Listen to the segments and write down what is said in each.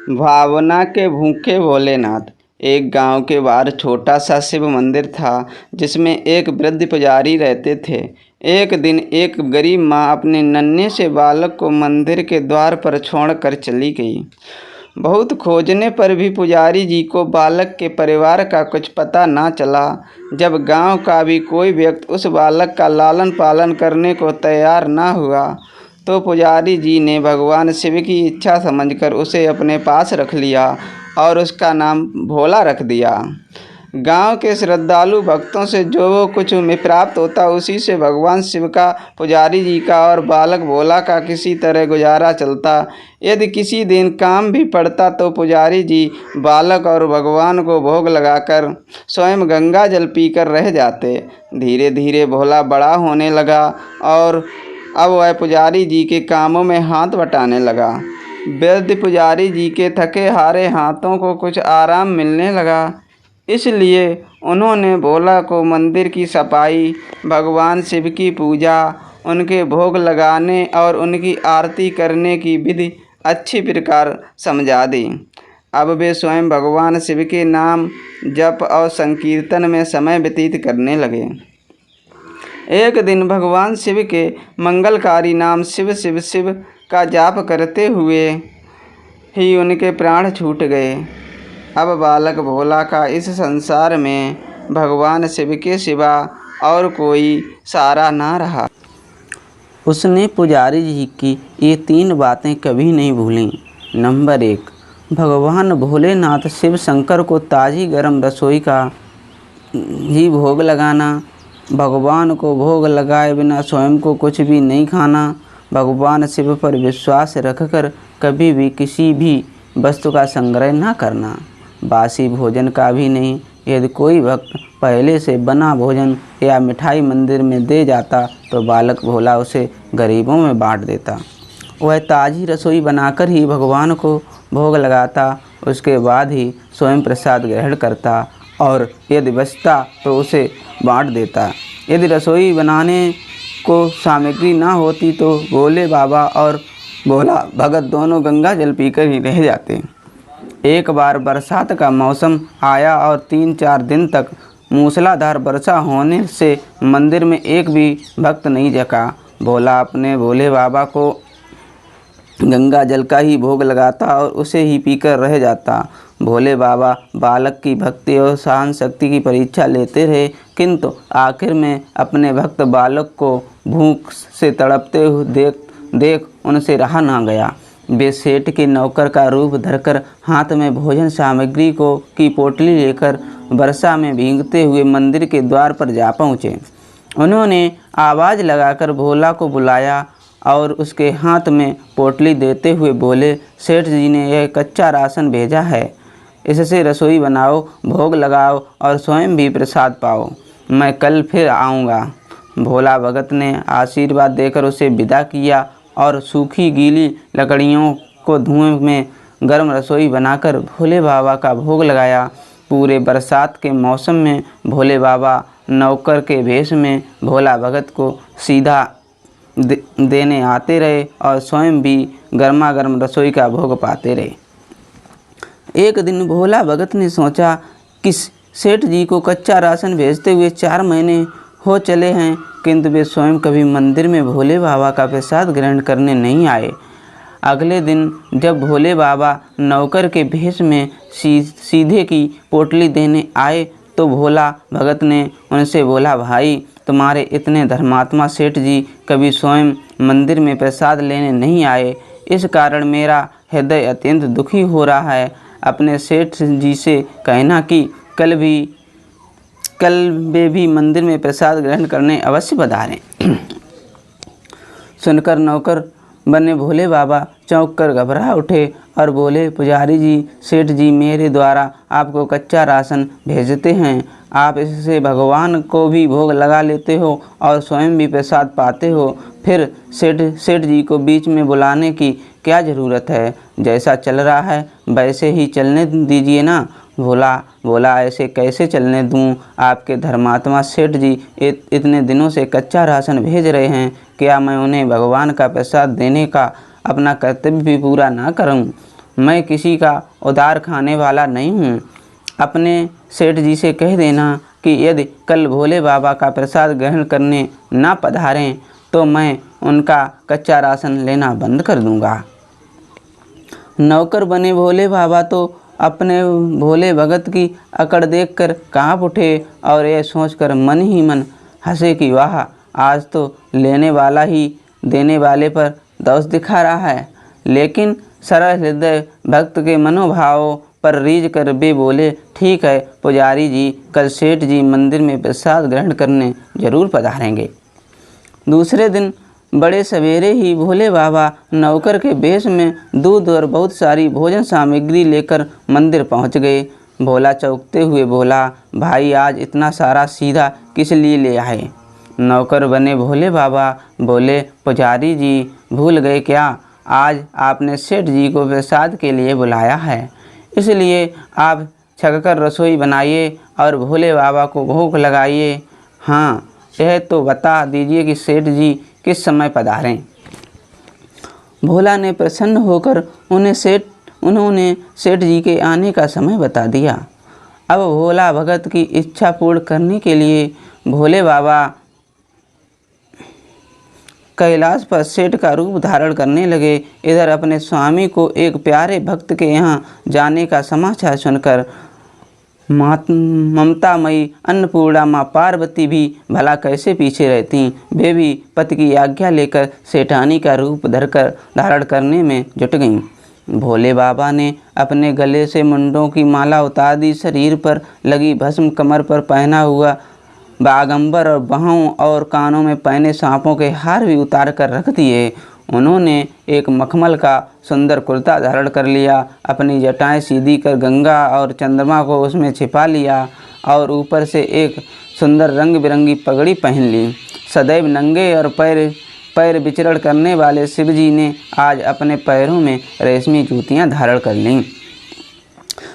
भावना के भूखे भोलेनाथ। एक गांव के बाहर छोटा सा शिव मंदिर था जिसमें एक वृद्ध पुजारी रहते थे। एक दिन एक गरीब माँ अपने नन्हे से बालक को मंदिर के द्वार पर छोड़कर चली गई। बहुत खोजने पर भी पुजारी जी को बालक के परिवार का कुछ पता ना चला। जब गांव का भी कोई व्यक्ति उस बालक का लालन पालन करने को तैयार ना हुआ तो पुजारी जी ने भगवान शिव की इच्छा समझकर उसे अपने पास रख लिया और उसका नाम भोला रख दिया। गांव के श्रद्धालु भक्तों से जो कुछ उन्हें प्राप्त होता उसी से भगवान शिव का, पुजारी जी का और बालक भोला का किसी तरह गुजारा चलता। यदि किसी दिन काम भी पड़ता तो पुजारी जी बालक और भगवान को भोग लगाकर स्वयं गंगा जल पीकर रह जाते। धीरे धीरे भोला बड़ा होने लगा और अब वह पुजारी जी के कामों में हाथ बटाने लगा। वृद्ध पुजारी जी के थके हारे हाथों को कुछ आराम मिलने लगा, इसलिए उन्होंने भोला को मंदिर की सफाई, भगवान शिव की पूजा, उनके भोग लगाने और उनकी आरती करने की विधि अच्छी प्रकार समझा दी। अब वे स्वयं भगवान शिव के नाम जप और संकीर्तन में समय व्यतीत करने लगे। एक दिन भगवान शिव के मंगलकारी नाम शिव शिव शिव का जाप करते हुए ही उनके प्राण छूट गए। अब बालक भोला का इस संसार में भगवान शिव के सिवा और कोई सहारा ना रहा। उसने पुजारी जी की ये 3 बातें कभी नहीं भूलीं। नंबर 1, भगवान भोलेनाथ शिव शंकर को ताज़ी गर्म रसोई का ही भोग लगाना, भगवान को भोग लगाए बिना स्वयं को कुछ भी नहीं खाना, भगवान शिव पर विश्वास रखकर कभी भी किसी भी वस्तु का संग्रह न करना, बासी भोजन का भी नहीं। यदि कोई भक्त पहले से बना भोजन या मिठाई मंदिर में दे जाता तो बालक भोला उसे गरीबों में बांट देता। वह ताज़ी रसोई बनाकर ही भगवान को भोग लगाता, उसके बाद ही स्वयं प्रसाद ग्रहण करता और यदि बचता तो उसे बांट देता। यदि रसोई बनाने को सामग्री ना होती तो भोले बाबा और भोला भगत दोनों गंगा जल पीकर ही रह जाते। एक बार बरसात का मौसम आया और 3-4 दिन तक मूसलाधार वर्षा होने से मंदिर में एक भी भक्त नहीं जगा। भोला अपने भोले बाबा को गंगा जल का ही भोग लगाता और उसे ही पीकर रह जाता। भोले बाबा बालक की भक्ति और सहन शक्ति की परीक्षा लेते रहे, किंतु आखिर में अपने भक्त बालक को भूख से तड़पते हुए देख उनसे रहा ना गया। वे सेठ के नौकर का रूप धरकर हाथ में भोजन सामग्री की पोटली लेकर वर्षा में भीगते हुए मंदिर के द्वार पर जा पहुँचे। उन्होंने आवाज़ लगाकर भोला को बुलाया और उसके हाथ में पोटली देते हुए बोले, सेठ जी ने यह कच्चा राशन भेजा है, इससे रसोई बनाओ, भोग लगाओ और स्वयं भी प्रसाद पाओ। मैं कल फिर आऊँगा। भोला भगत ने आशीर्वाद देकर उसे विदा किया और सूखी गीली लकड़ियों को धुएं में गर्म रसोई बनाकर भोले बाबा का भोग लगाया। पूरे बरसात के मौसम में भोले बाबा नौकर के भेष में भोला भगत को सीधा देने आते रहे और स्वयं भी गर्मा गर्म रसोई का भोग पाते रहे। एक दिन भोला भगत ने सोचा कि सेठ जी को कच्चा राशन भेजते हुए 4 महीने हो चले हैं, किंतु वे स्वयं कभी मंदिर में भोले बाबा का प्रसाद ग्रहण करने नहीं आए। अगले दिन जब भोले बाबा नौकर के भेष में सीधे की पोटली देने आए तो भोला भगत ने उनसे बोला, भाई तुम्हारे इतने धर्मात्मा सेठ जी कभी स्वयं मंदिर में प्रसाद लेने नहीं आए, इस कारण मेरा हृदय अत्यंत दुखी हो रहा है। अपने सेठ जी से कहना कि कल वे भी मंदिर में प्रसाद ग्रहण करने अवश्य पधारें। सुनकर नौकर बने भोले बाबा चौंक कर घबरा उठे और बोले, पुजारी जी, सेठ जी मेरे द्वारा आपको कच्चा राशन भेजते हैं, आप इससे भगवान को भी भोग लगा लेते हो और स्वयं भी प्रसाद पाते हो, फिर सेठ जी को बीच में बुलाने की क्या ज़रूरत है? जैसा चल रहा है वैसे ही चलने दीजिए ना। भोला ऐसे कैसे चलने दूं? आपके धर्मात्मा सेठ जी इतने दिनों से कच्चा राशन भेज रहे हैं, क्या मैं उन्हें भगवान का प्रसाद देने का अपना कर्तव्य भी पूरा ना करूं? मैं किसी का उधार खाने वाला नहीं हूँ। अपने सेठ जी से कह देना कि यदि कल भोले बाबा का प्रसाद ग्रहण करने ना पधारें तो मैं उनका कच्चा राशन लेना बंद कर दूंगा। नौकर बने भोले बाबा तो अपने भोले भगत की अकड़ देखकर काँप उठे और यह सोचकर मन ही मन हंसे कि वाह, आज तो लेने वाला ही देने वाले पर दोष दिखा रहा है। लेकिन सरल हृदय भक्त के मनोभावों पर रीझ कर वे बोले, ठीक है पुजारी जी, कल सेठ जी मंदिर में प्रसाद ग्रहण करने जरूर पधारेंगे। दूसरे दिन बड़े सवेरे ही भोले बाबा नौकर के वेश में दूध और बहुत सारी भोजन सामग्री लेकर मंदिर पहुंच गए। भोला चौंकते हुए बोला, भाई आज इतना सारा सीधा किस लिए ले आए? नौकर बने भोले बाबा बोले, पुजारी जी भूल गए क्या, आज आपने सेठ जी को प्रसाद के लिए बुलाया है, इसलिए आप छककर रसोई बनाइए और भोले बाबा को भोग लगाइए। हाँ, यह तो बता दीजिए कि सेठ जी किस समय पधारें। भोला ने प्रसन्न होकर उन्होंने सेठ जी के आने का समय बता दिया। अब भोला भगत की इच्छा पूर्ण करने के लिए भोले बाबा कैलाश पर सेठ का रूप धारण करने लगे। इधर अपने स्वामी को एक प्यारे भक्त के यहाँ जाने का समाचार सुनकर ममतामयी अन्नपूर्णा माँ पार्वती भी भला कैसे पीछे रहती। वे भी पति की आज्ञा लेकर सेठानी का रूप धारण करने में जुट गईं। भोले बाबा ने अपने गले से मुंडों की माला उतार दी, शरीर पर लगी भस्म, कमर पर पहना हुआ बागंबर और बाहों और कानों में पहने सांपों के हार भी उतार कर रख दिए। उन्होंने एक मखमल का सुंदर कुर्ता धारण कर लिया, अपनी जटाएं सीधी कर गंगा और चंद्रमा को उसमें छिपा लिया और ऊपर से एक सुंदर रंग बिरंगी पगड़ी पहन ली। सदैव नंगे और पैर विचरण करने वाले शिवजी ने आज अपने पैरों में रेशमी जूतियां धारण कर लीं।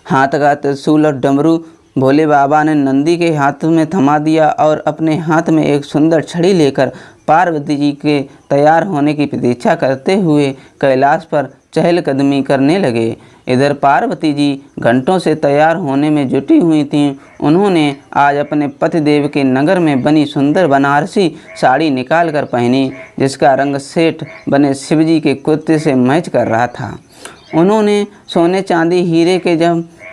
हाथ का त्रिशूल और डमरू भोले बाबा ने नंदी के हाथ में थमा दिया और अपने हाथ में एक सुंदर छड़ी लेकर पार्वती जी के तैयार होने की प्रतीक्षा करते हुए कैलाश पर चहलकदमी करने लगे। इधर पार्वती जी घंटों से तैयार होने में जुटी हुई थीं। उन्होंने आज अपने पतिदेव के नगर में बनी सुंदर बनारसी साड़ी निकाल कर पहनी, जिसका रंग सेठ बने शिवजी के कुर्ते से मैच कर रहा था। उन्होंने सोने चांदी हीरे के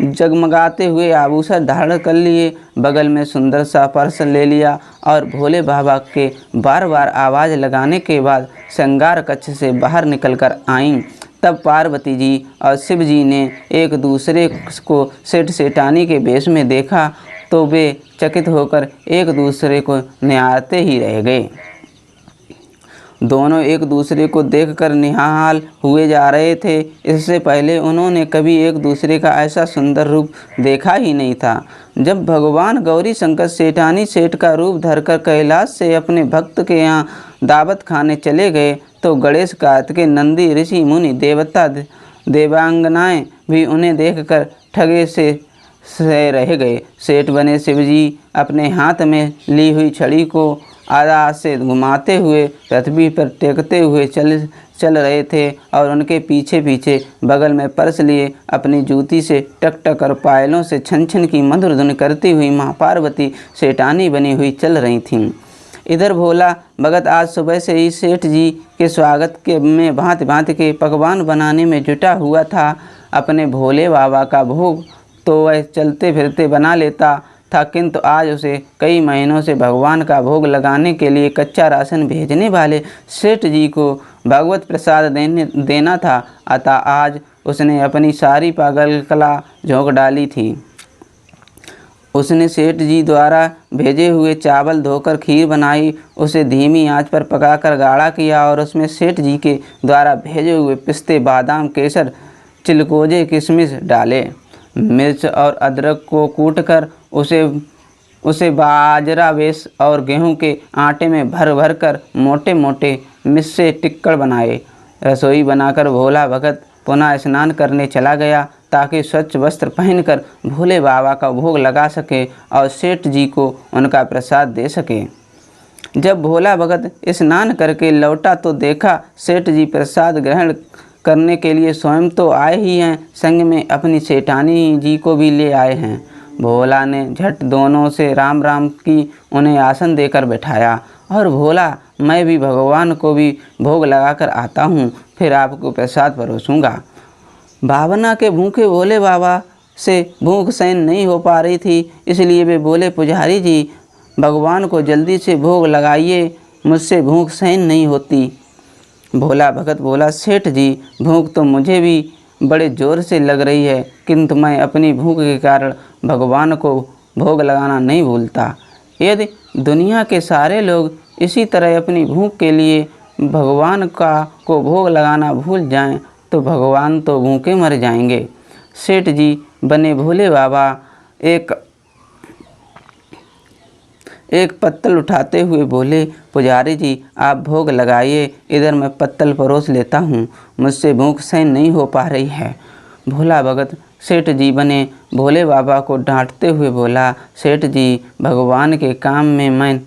जगमगाते हुए आभूषण धारण कर लिए, बगल में सुंदर सा पर्स ले लिया और भोले बाबा के बार बार आवाज़ लगाने के बाद श्रृंगार कक्ष से बाहर निकलकर आईं। तब पार्वती जी और शिव जी ने एक दूसरे को सेठ सेठानी के वेश में देखा तो वे चकित होकर एक दूसरे को निहारते ही रह गए। दोनों एक दूसरे को देखकर निहाल हुए जा रहे थे। इससे पहले उन्होंने कभी एक दूसरे का ऐसा सुंदर रूप देखा ही नहीं था। जब भगवान गौरी शंकर सेठानी सेठ का रूप धरकर कैलाश से अपने भक्त के यहाँ दावत खाने चले गए तो गणेश, कार्तिकेय, नंदी, ऋषि, मुनि, देवता, देवांगनाएं भी उन्हें देखकर ठगे से रह गए। सेठ बने शिवजी अपने हाथ में ली हुई छड़ी को आधा से घुमाते हुए पृथ्वी पर टेकते हुए चल रहे थे और उनके पीछे पीछे बगल में पर्स लिए अपनी जूती से टक टक और पायलों से छन छन की मधुर धुन करती हुई माँ पार्वती सेठानी बनी हुई चल रही थीं। इधर भोला भगत आज सुबह से ही सेठ जी के स्वागत के में भांति भांति के पकवान बनाने में जुटा हुआ था। अपने भोले बाबा का भोग तो वह चलते फिरते बना लेता था, किंतु आज उसे कई महीनों से भगवान का भोग लगाने के लिए कच्चा राशन भेजने वाले सेठ जी को भगवत प्रसाद देना था। अतः आज उसने अपनी सारी पागल कला झोंक डाली थी। उसने सेठ जी द्वारा भेजे हुए चावल धोकर खीर बनाई, उसे धीमी आंच पर पकाकर गाढ़ा किया और उसमें सेठ जी के द्वारा भेजे हुए पिस्ते, बादाम, केसर, चिलकोजे, किशमिश डाले। मिर्च और अदरक को कूटकर उसे बाजरा वेश और गेहूं के आटे में भर भर कर मोटे मोटे मिस्से टिक्कड़ बनाए। रसोई बनाकर भोला भगत पुनः स्नान करने चला गया ताकि स्वच्छ वस्त्र पहनकर भोले बाबा का भोग लगा सके और सेठ जी को उनका प्रसाद दे सके। जब भोला भगत स्नान करके लौटा तो देखा सेठ जी प्रसाद ग्रहण करने के लिए स्वयं तो आए ही हैं, संग में अपनी सेठानी जी को भी ले आए हैं। भोला ने झट दोनों से राम राम की उन्हें आसन देकर बैठाया और भोला, मैं भी भगवान को भी भोग लगाकर आता हूँ, फिर आपको प्रसाद परोसूंगा। भावना के भूखे भोले बाबा से भूख सहन नहीं हो पा रही थी, इसलिए वे बोले, पुजारी जी भगवान को जल्दी से भोग लगाइए, मुझसे भूख सहन नहीं होती। भोला भगत बोला, सेठ जी भूख तो मुझे भी बड़े ज़ोर से लग रही है, किंतु मैं अपनी भूख के कारण भगवान को भोग लगाना नहीं भूलता। यदि दुनिया के सारे लोग इसी तरह अपनी भूख के लिए भगवान को भोग लगाना भूल जाएं, तो भगवान तो भूखे मर जाएंगे। सेठ जी बने भोले बाबा एक पत्तल उठाते हुए बोले, पुजारी जी आप भोग लगाइए, इधर मैं पत्तल परोस लेता हूँ, मुझसे भूख सहन नहीं हो पा रही है। भोला भगत सेठ जी बने भोले बाबा को डांटते हुए बोला, सेठ जी भगवान के काम में मैं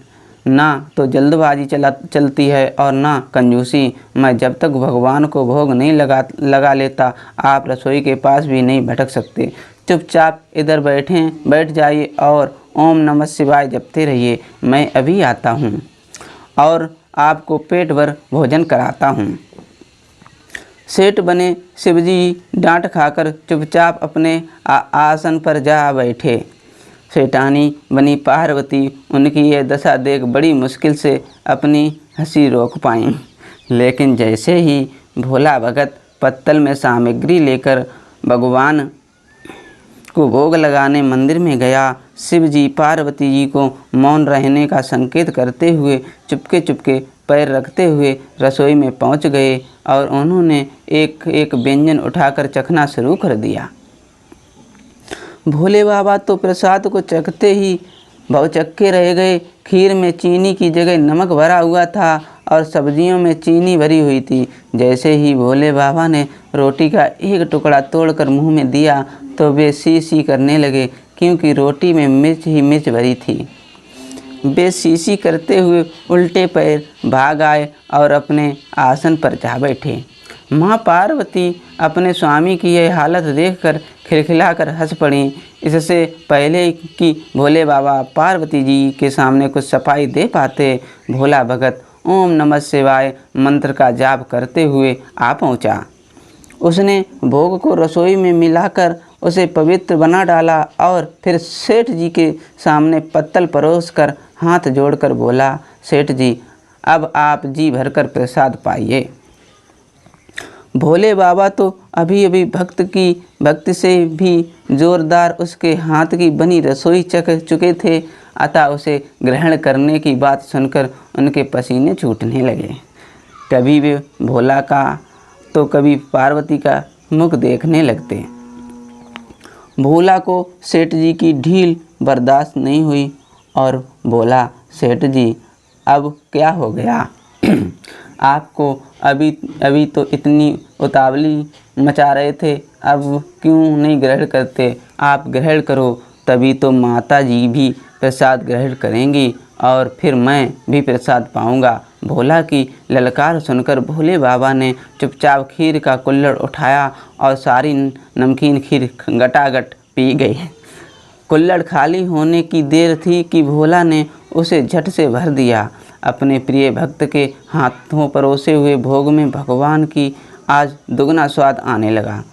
ना तो जल्दबाजी चलती है और ना कंजूसी। मैं जब तक भगवान को भोग नहीं लगा लेता, आप रसोई के पास भी नहीं भटक सकते। चुपचाप इधर बैठ जाइए और ओम नमः शिवाय जपते रहिए, मैं अभी आता हूँ और आपको पेट भर भोजन कराता हूँ। सेठ बने शिवजी डांट खाकर चुपचाप अपने आसन पर जा बैठे। सेठानी बनी पार्वती उनकी यह दशा देख बड़ी मुश्किल से अपनी हंसी रोक पाई, लेकिन जैसे ही भोला भगत पत्तल में सामग्री लेकर भगवान को भोग लगाने मंदिर में गया, शिव जी पार्वती जी को मौन रहने का संकेत करते हुए चुपके चुपके पैर रखते हुए रसोई में पहुंच गए और उन्होंने एक एक व्यंजन उठाकर चखना शुरू कर दिया। भोले बाबा तो प्रसाद को चखते ही भौचक्के रह गए। खीर में चीनी की जगह नमक भरा हुआ था और सब्जियों में चीनी भरी हुई थी। जैसे ही भोले बाबा ने रोटी का एक टुकड़ा तोड़कर मुंह में दिया तो वे सी सी करने लगे, क्योंकि रोटी में मिर्च ही मिर्च भरी थी। वे सी करते हुए उल्टे पैर भाग आए और अपने आसन पर जा बैठे। माँ पार्वती अपने स्वामी की यह हालत देखकर खिलखिलाकर हंस पड़ी। इससे पहले कि भोले बाबा पार्वती जी के सामने कुछ सफाई दे पाते, भोला भगत ओम नमः शिवाय मंत्र का जाप करते हुए आ पहुँचा। उसने भोग को रसोई में मिलाकर उसे पवित्र बना डाला और फिर सेठ जी के सामने पत्तल परोसकर हाथ जोड़कर बोला, सेठ जी अब आप जी भरकर प्रसाद पाइए। भोले बाबा तो अभी अभी भक्ति से भी जोरदार उसके हाथ की बनी रसोई चख चुके थे, अतः उसे ग्रहण करने की बात सुनकर उनके पसीने छूटने लगे। कभी वे भोला का तो कभी पार्वती का मुख देखने लगते। भोला को सेठ जी की ढील बर्दाश्त नहीं हुई और बोला, सेठ जी अब क्या हो गया? आपको अभी तो इतनी उतावली मचा रहे थे, अब क्यों नहीं ग्रहण करते? आप ग्रहण करो, तभी तो माता जी भी प्रसाद ग्रहण करेंगी और फिर मैं भी प्रसाद पाऊंगा। भोला की ललकार सुनकर भोले बाबा ने चुपचाप खीर का कुल्हड़ उठाया और सारी नमकीन खीर गटागट पी गई। कुल्हड़ खाली होने की देर थी कि भोला ने उसे झट से भर दिया। अपने प्रिय भक्त के हाथों परोसे हुए भोग में भगवान की आज दुगना स्वाद आने लगा।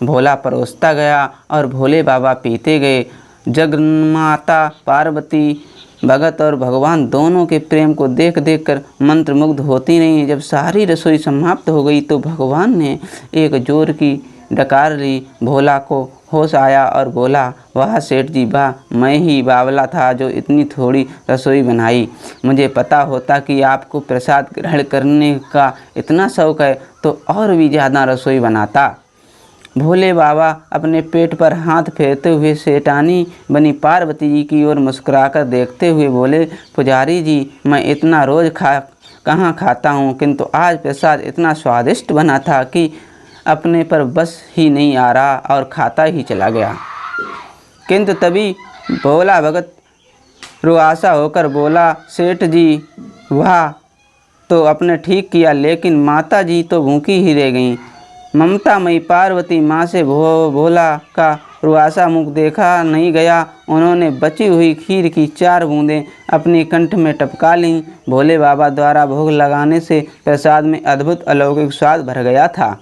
भोला परोसता गया और भोले बाबा पीते गए। जगन्माता पार्वती भगत और भगवान दोनों के प्रेम को देख देख कर मंत्रमुग्ध होती रहीं। जब सारी रसोई समाप्त हो गई तो भगवान ने एक जोर की डकार ली। भोला को होश आया और बोला, वाह सेठ जी वाह, मैं ही बावला था जो इतनी थोड़ी रसोई बनाई। मुझे पता होता कि आपको प्रसाद ग्रहण करने का इतना शौक़ है तो और भी ज़्यादा रसोई बनाता। भोले बाबा अपने पेट पर हाथ फेरते हुए सेठानी बनी पार्वती जी की ओर मुस्कुराकर देखते हुए बोले, पुजारी जी मैं इतना रोज़ कहाँ खाता हूँ, किंतु आज प्रसाद इतना स्वादिष्ट बना था कि अपने पर बस ही नहीं आ रहा और खाता ही चला गया। किंतु तभी भोला भगत रुआसा होकर बोला, सेठ जी वाह तो आपने ठीक किया, लेकिन माता जी तो भूखी ही रह गईं। ममतामयी पार्वती माँ से भोला का रुआसा मुख देखा नहीं गया। उन्होंने बची हुई खीर की 4 बूंदें अपने कंठ में टपका लीं। भोले बाबा द्वारा भोग लगाने से प्रसाद में अद्भुत अलौकिक स्वाद भर गया था।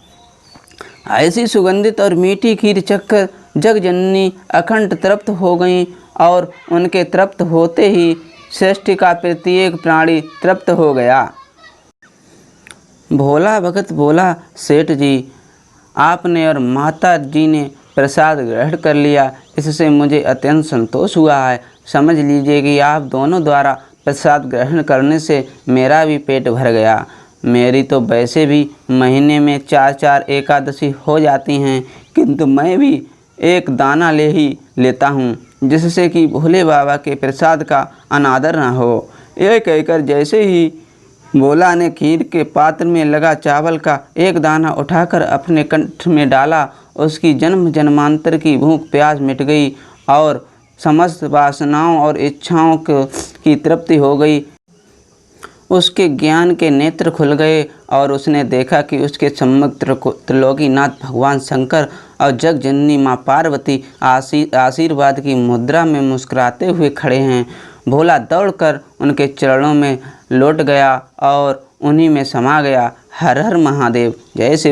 ऐसी सुगंधित और मीठी खीर चखकर जगजननी अखंड तृप्त हो गईं और उनके तृप्त होते ही सृष्टि का प्रत्येक प्राणी तृप्त हो गया। भोला भगत बोला, सेठ जी, आपने और माता जी ने प्रसाद ग्रहण कर लिया, इससे मुझे अत्यंत संतोष हुआ है। समझ लीजिए कि आप दोनों द्वारा प्रसाद ग्रहण करने से मेरा भी पेट भर गया। मेरी तो वैसे भी महीने में 4-4 एकादशी हो जाती हैं, किंतु मैं भी एक दाना ले ही लेता हूँ, जिससे कि भोले बाबा के प्रसाद का अनादर न हो। यह कहकर जैसे ही भोला ने खीर के पात्र में लगा चावल का एक दाना उठाकर अपने कंठ में डाला, उसकी जन्म जन्मांतर की भूख प्यास मिट गई और समस्त वासनाओं और इच्छाओं की तृप्ति हो गई। उसके ज्ञान के नेत्र खुल गए और उसने देखा कि उसके सम्मुख त्रिलोकीनाथ भगवान शंकर और जगजननी माँ पार्वती आशीर्वाद की मुद्रा में मुस्कुराते हुए खड़े हैं। भोला दौड़कर उनके चरणों में लौट गया और उन्हीं में समा गया। हर हर महादेव। जय शिव।